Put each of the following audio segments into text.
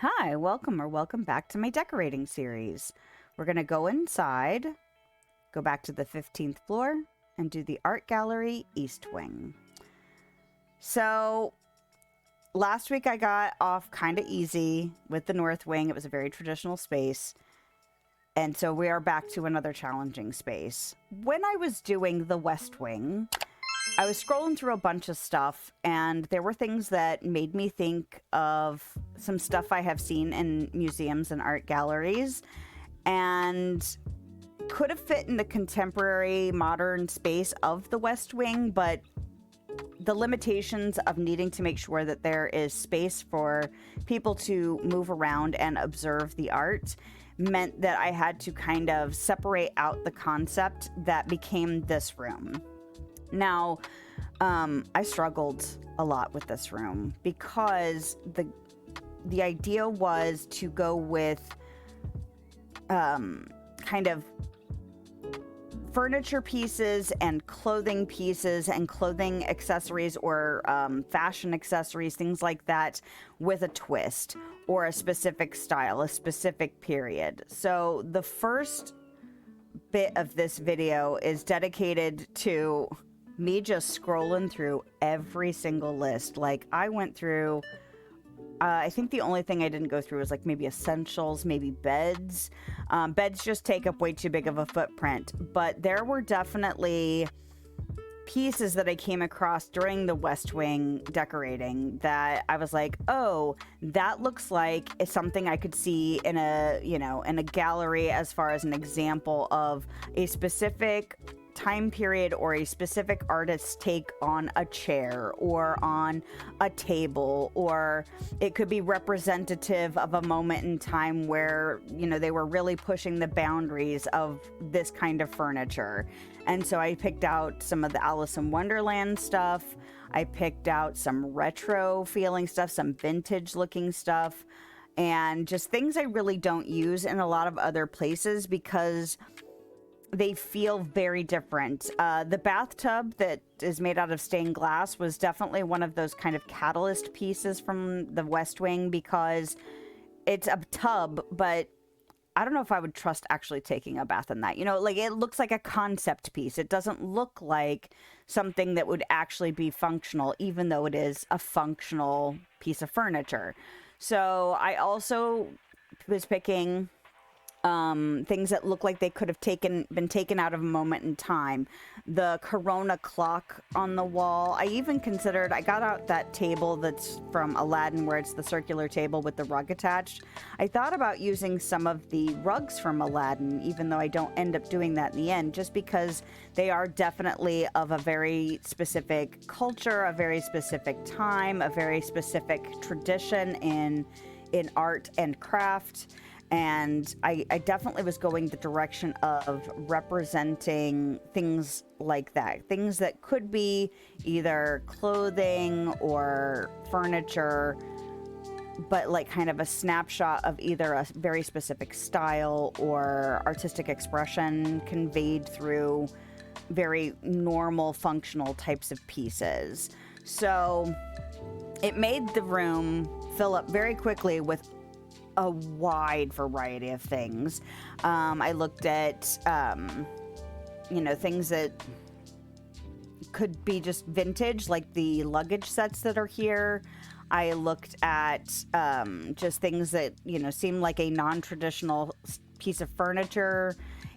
Hi, welcome back to my decorating series. We're going to go inside, go back to the 15th floor, and do the art gallery east wing. So, last week I got off kind of easy with the north wing. It was a very traditional space. And so we are back to another challenging space. When I was doing the west wing, I was scrolling through a bunch of stuff, and there were things that made me think of some stuff I have seen in museums and art galleries, and could have fit in the contemporary modern space of the West Wing, but the limitations of needing to make sure that there is space for people to move around and observe the art meant that I had to kind of separate out the concept that became this room. Now, I struggled a lot with this room because the idea was to go with kind of furniture pieces and clothing accessories or fashion accessories, things like that, with a twist or a specific style, a specific period. So the first bit of this video is dedicated to me just scrolling through every single list. Like, I went through, I think the only thing I didn't go through was like maybe essentials, maybe beds. Beds just take up way too big of a footprint. But there were definitely pieces that I came across during the West Wing decorating that I was like, oh, that looks like it's something I could see in a, in a gallery as far as an example of a specific time period or a specific artist's take on a chair or on a table, or it could be representative of a moment in time where, they were really pushing the boundaries of this kind of furniture. And so I picked out some of the Alice in Wonderland stuff. I picked out some retro feeling stuff, some vintage looking stuff, and just things I really don't use in a lot of other places because they feel very different. The bathtub that is made out of stained glass was definitely one of those kind of catalyst pieces from the West Wing because it's a tub, but I don't know if I would trust actually taking a bath in that. Like, it looks like a concept piece. It doesn't look like something that would actually be functional, even though it is a functional piece of furniture. So I also was picking things that look like they could have been taken out of a moment in time. The Corona clock on the wall. I got out that table that's from Aladdin where it's the circular table with the rug attached. I thought about using some of the rugs from Aladdin, even though I don't end up doing that in the end, just because they are definitely of a very specific culture, a very specific time, a very specific tradition in art and craft. And I definitely was going the direction of representing things like that. Things that could be either clothing or furniture, but like kind of a snapshot of either a very specific style or artistic expression conveyed through very normal, functional types of pieces. So it made the room fill up very quickly with a wide variety of things. I looked at, things that could be just vintage, like the luggage sets that are here. I looked at just things that, seem like a non-traditional piece of furniture.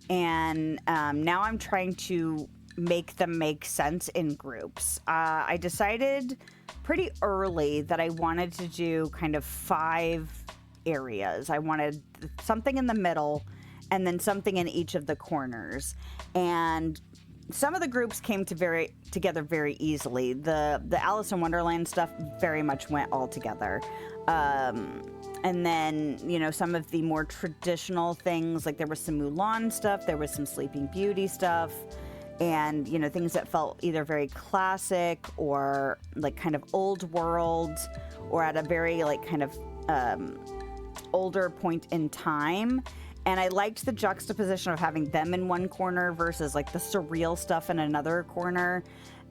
And now I'm trying to make them make sense in groups. I decided pretty early that I wanted to do kind of 5 areas. I wanted something in the middle and then something in each of the corners. And some of the groups came together very easily. The Alice in Wonderland stuff very much went all together. And then, some of the more traditional things, like there was some Mulan stuff, there was some Sleeping Beauty stuff, and, things that felt either very classic or like kind of old world or at a very like kind of older point in time. And I liked the juxtaposition of having them in one corner versus like the surreal stuff in another corner.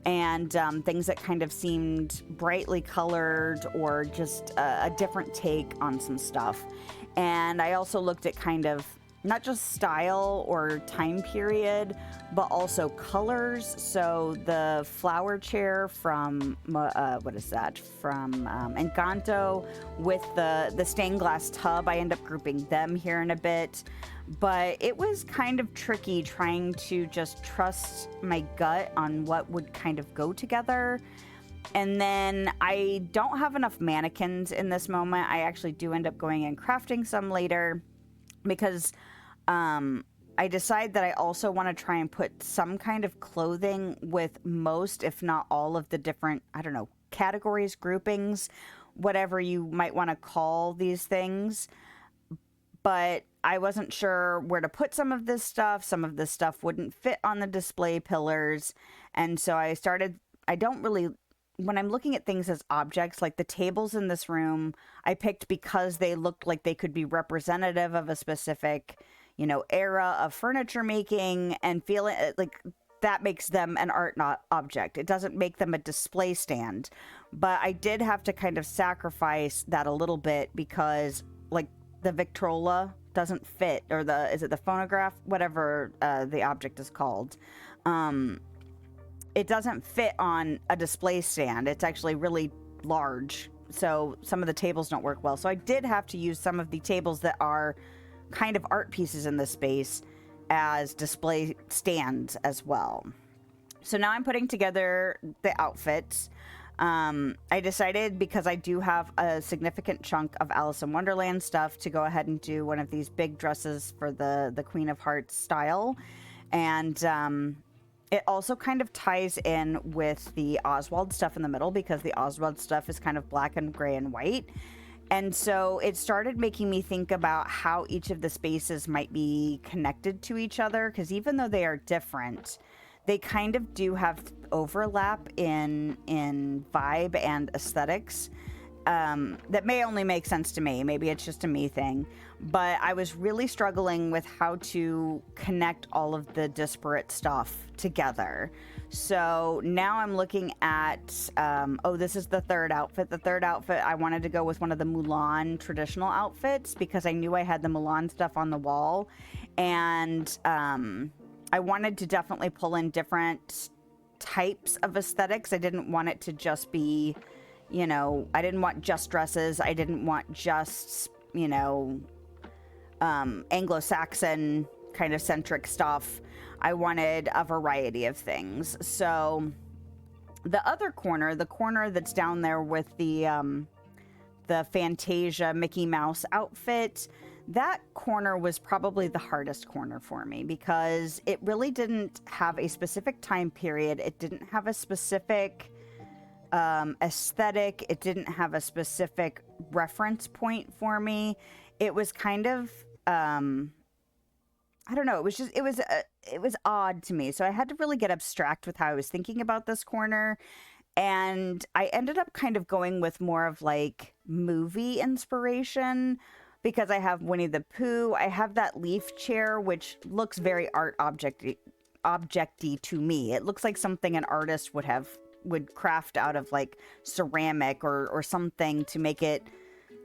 and things that kind of seemed brightly colored or just a different take on some stuff. And I also looked at kind of not just style or time period, but also colors. So the flower chair from, what is that? From Encanto with the stained glass tub. I end up grouping them here in a bit. But it was kind of tricky trying to just trust my gut on what would kind of go together. And then I don't have enough mannequins in this moment. I actually do end up going and crafting some later because I decide that I also want to try and put some kind of clothing with most, if not all, of the different, I don't know, categories, groupings, whatever you might want to call these things. But I wasn't sure where to put some of this stuff. Some of this stuff wouldn't fit on the display pillars. And so I don't really, when I'm looking at things as objects, like the tables in this room, I picked because they looked like they could be representative of a specific, you know, era of furniture making, and feeling like that makes them an art not object. It doesn't make them a display stand. But I did have to kind of sacrifice that a little bit because like the Victrola doesn't fit, or is it the phonograph, whatever the object is called. It doesn't fit on a display stand. It's actually really large. So some of the tables don't work well. So I did have to use some of the tables that are kind of art pieces in this space as display stands as well. So now I'm putting together the outfits. I decided, because I do have a significant chunk of Alice in Wonderland stuff, to go ahead and do one of these big dresses for the Queen of Hearts style. And it also kind of ties in with the Oswald stuff in the middle, because the Oswald stuff is kind of black and gray and white. And so it started making me think about how each of the spaces might be connected to each other, because even though they are different, they kind of do have overlap in vibe and aesthetics. That may only make sense to me. Maybe it's just a me thing. But I was really struggling with how to connect all of the disparate stuff together. So now I'm looking at, this is the third outfit. The third outfit, I wanted to go with one of the Mulan traditional outfits because I knew I had the Mulan stuff on the wall. And I wanted to definitely pull in different types of aesthetics. I didn't want it to just be, you know, I didn't want just dresses. I didn't want just, you know, Anglo-Saxon kind of centric stuff. I wanted a variety of things. So the other corner, the corner that's down there with the Fantasia Mickey Mouse outfit, that corner was probably the hardest corner for me because it really didn't have a specific time period. It didn't have a specific aesthetic. It didn't have a specific reference point for me. It was kind of, I don't know. It was odd to me. So I had to really get abstract with how I was thinking about this corner. And I ended up kind of going with more of like movie inspiration, because I have Winnie the Pooh. I have that leaf chair, which looks very art object-y to me. It looks like something an artist would craft out of like ceramic or something to make it,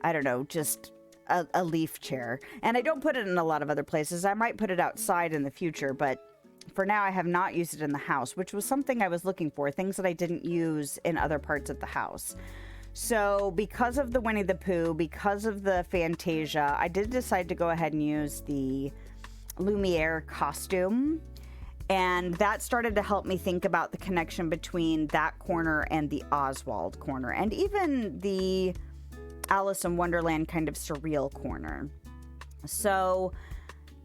I don't know, just a leaf chair. And I don't put it in a lot of other places. I might put it outside in the future, but for now I have not used it in the house, which was something I was looking for, things that I didn't use in other parts of the house. So because of the Winnie the Pooh, because of the Fantasia, I did decide to go ahead and use the Lumiere costume. And that started to help me think about the connection between that corner and the Oswald corner, and even the Alice in Wonderland kind of surreal corner. So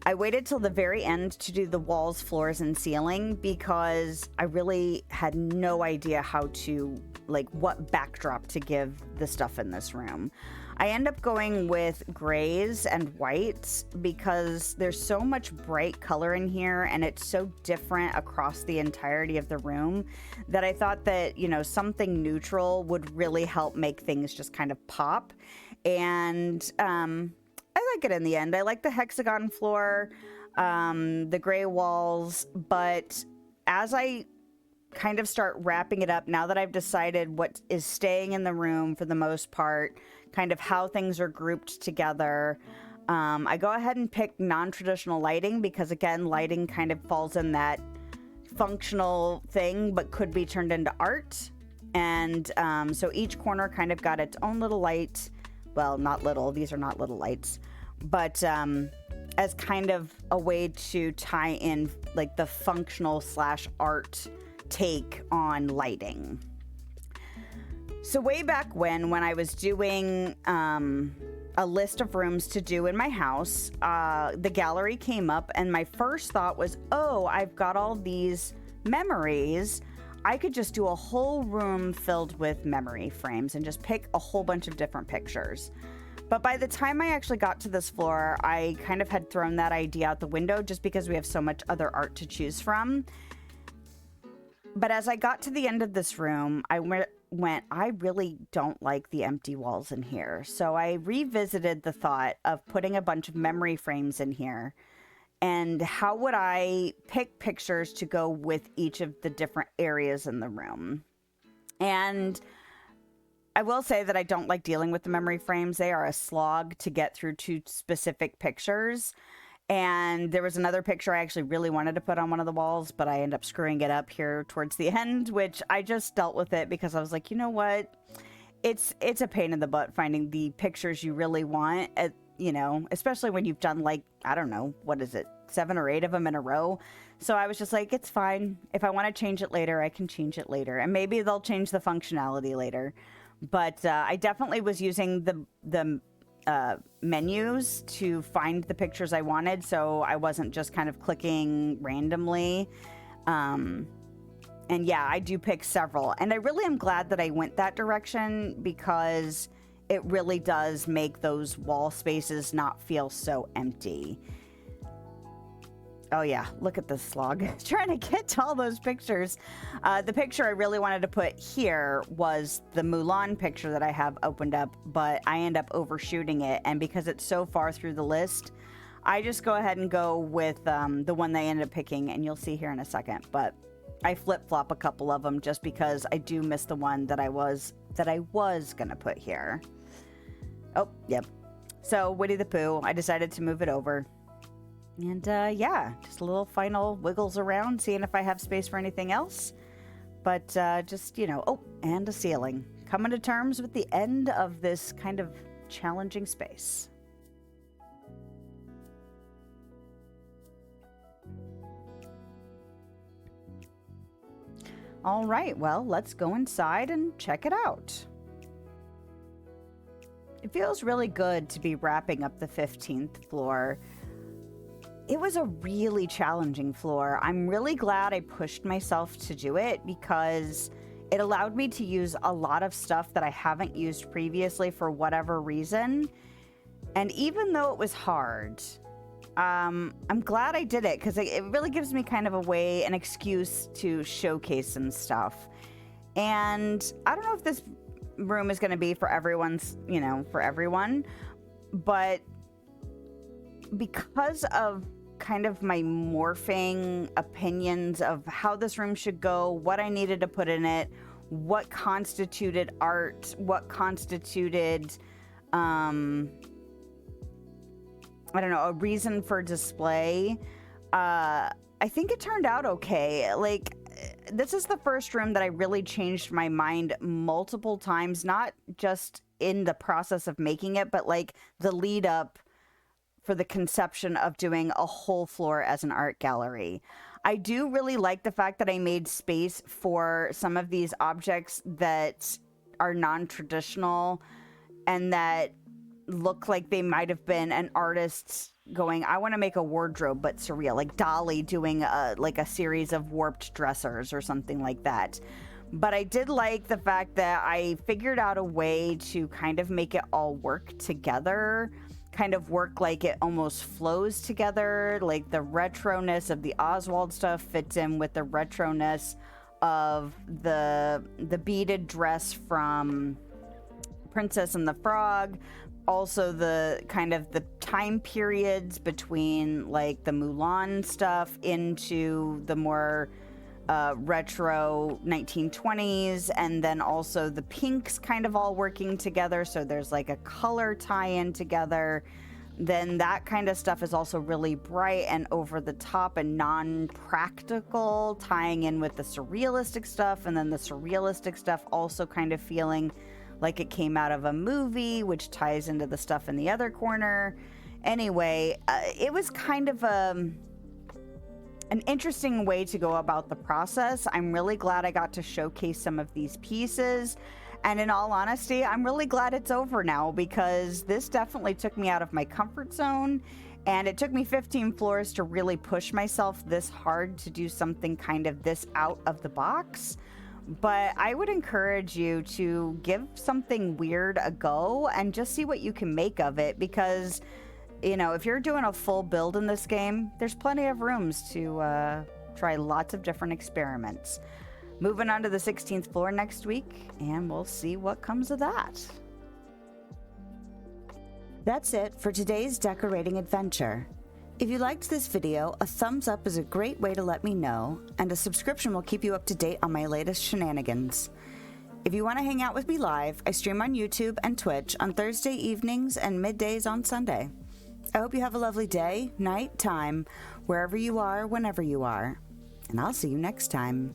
I waited till the very end to do the walls, floors, and ceiling because I really had no idea how to, like, what backdrop to give the stuff in this room. I end up going with grays and whites because there's so much bright color in here and it's so different across the entirety of the room that I thought that, you know, something neutral would really help make things just kind of pop. And I like it in the end. I like the hexagon floor, the gray walls, but as I kind of start wrapping it up now that I've decided what is staying in the room for the most part, kind of how things are grouped together. I go ahead and pick non-traditional lighting because, again, lighting kind of falls in that functional thing but could be turned into art. And so each corner kind of got its own little light. Well, not little, these are not little lights, but as kind of a way to tie in like the functional / art take on lighting. So way back when I was doing a list of rooms to do in my house, the gallery came up and my first thought was, oh, I've got all these memories. I could just do a whole room filled with memory frames and just pick a whole bunch of different pictures. But by the time I actually got to this floor, I kind of had thrown that idea out the window just because we have so much other art to choose from. But as I got to the end of this room, I went, I really don't like the empty walls in here. So I revisited the thought of putting a bunch of memory frames in here. And how would I pick pictures to go with each of the different areas in the room? And I will say that I don't like dealing with the memory frames. They are a slog to get through to specific pictures. And there was another picture I actually really wanted to put on one of the walls, but I ended up screwing it up here towards the end, which I just dealt with it because I was like, you know what? It's a pain in the butt finding the pictures you really want, you know, especially when you've done like, I don't know, what is it, 7 or 8 of them in a row. So I was just like, it's fine. If I want to change it later, I can change it later. And maybe they'll change the functionality later. But I definitely was using the menus to find the pictures I wanted, so I wasn't just kind of clicking randomly. And yeah, I do pick several. And I really am glad that I went that direction because it really does make those wall spaces not feel so empty. Oh yeah, look at this slog. Trying to get to all those pictures. The picture I really wanted to put here was the Mulan picture that I have opened up, but I end up overshooting it. And because it's so far through the list, I just go ahead and go with the one they ended up picking, and you'll see here in a second. But I flip-flop a couple of them just because I do miss the one that I was gonna put here. Oh, yep. So Winnie the Pooh, I decided to move it over. And yeah, just a little final wiggles around, seeing if I have space for anything else. But just, you know, oh, and a ceiling. Coming to terms with the end of this kind of challenging space. All right, well, let's go inside and check it out. It feels really good to be wrapping up the 15th floor. It was a really challenging floor. I'm really glad I pushed myself to do it because it allowed me to use a lot of stuff that I haven't used previously for whatever reason. And even though it was hard, I'm glad I did it because it really gives me kind of a way, an excuse to showcase some stuff. And I don't know if this room is going to be for everyone's, you know, for everyone, but because of kind of my morphing opinions of how this room should go, what I needed to put in it, what constituted art, what constituted, I don't know, a reason for display. I think it turned out okay. Like, this is the first room that I really changed my mind multiple times, not just in the process of making it, but like the lead up for the conception of doing a whole floor as an art gallery. I do really like the fact that I made space for some of these objects that are non-traditional and that look like they might have been an artist going, I want to make a wardrobe but surreal, like Dolly doing like a series of warped dressers or something like that. But I did like the fact that I figured out a way to kind of make it all work together, kind of work like it almost flows together, like the retroness of the Oswald stuff fits in with the retroness of the beaded dress from Princess and the Frog. Also the kind of the time periods between like the Mulan stuff into the more retro 1920s, and then also the pinks kind of all working together, so there's like a color tie-in together. Then that kind of stuff is also really bright and over the top and non-practical, tying in with the surrealistic stuff, and then the surrealistic stuff also kind of feeling like it came out of a movie, which ties into the stuff in the other corner. Anyway, it was kind of an interesting way to go about the process. I'm really glad I got to showcase some of these pieces. And in all honesty, I'm really glad it's over now, because this definitely took me out of my comfort zone. And it took me 15 floors to really push myself this hard to do something kind of this out of the box. But I would encourage you to give something weird a go and just see what you can make of it, because, you know, if you're doing a full build in this game, there's plenty of rooms to try lots of different experiments. Moving on to the 16th floor next week, and we'll see what comes of that. That's it for today's decorating adventure. If you liked this video, a thumbs up is a great way to let me know, and a subscription will keep you up to date on my latest shenanigans. If you want to hang out with me live, I stream on YouTube and Twitch on Thursday evenings and middays on Sunday. I hope you have a lovely day, night, time, wherever you are, whenever you are, and I'll see you next time.